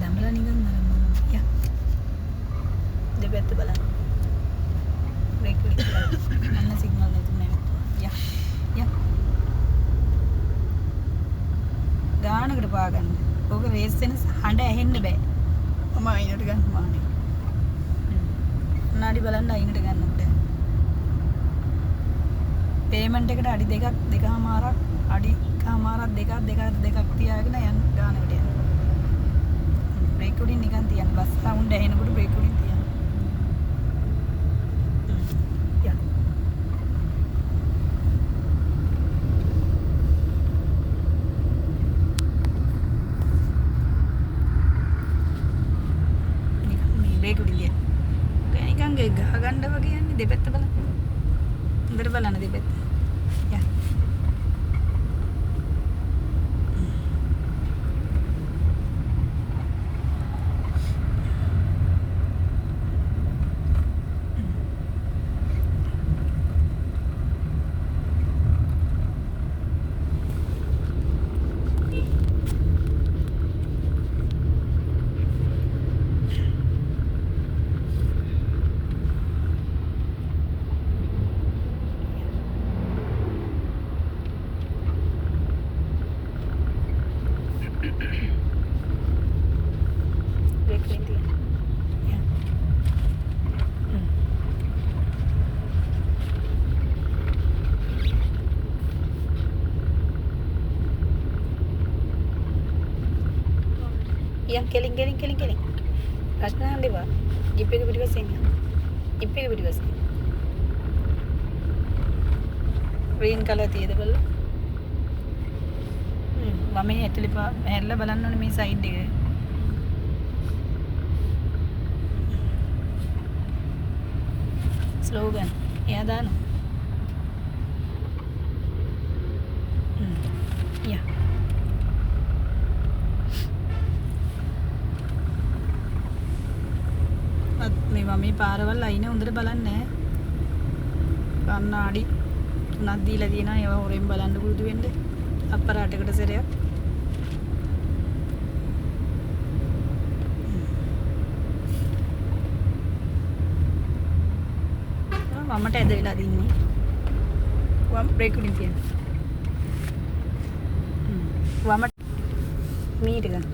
නැමලා නිකන් අර මොනවා යා දෙපැත්ත බලන්න බ්‍රේක් එක අන්න සිග්නල් නැතුනේ යා යා ගානකට පාගන්න ඕක රේස් වෙන හඬ ඇහෙන්න බෑ මම අයිනට ගන්න මානේ නාඩි බලන්න අයිනට ගන්න බෑ පේමන්ට් එකට අඩි දෙකමාරක් දෙකක් තියාගෙන යන්න ගානකට යන්න බ්‍රේක් උඩින් නිකන් තියන්න බස් සවුන්ඩ් ඇහෙනකොට බ්‍රේක් උඩින් තියන්න යා බ්‍රේක් උඩින් තියන්න නිකන් ගහ ගන්න වගේ යන්නේ දෙපැත්ත බලන්න හොඳට බලන්න දෙපැත්ත යා බ්‍රේක් උඩින් තියන්න යා යා කෙලින් ප්‍රශ්න අහන්න එපා ජිප් එක පිටිපස්සෙන් යන්න ජිප් එක පිටිපස්සෙන් ග්‍රීන් කලර් තියෙද බලන්න වමේ ඇතුලේ හැරලා බලන්න ඕනේ මේ සයිඩ් එක ස්ලෝගන් එයා දානවා යා මේ වමේ පාරවල් අයින හොඳට බලන්න කන්නාඩි 3ක් දීලා තියෙනවා ඒවා හොරෙන් බලන්න පුරුදු වෙන්න අපරාටකට සැරයක් මමට ඇද වෙලා දින්නේ වම් බ්‍රේක් උඩින් තියන්න වම මීට ගන්න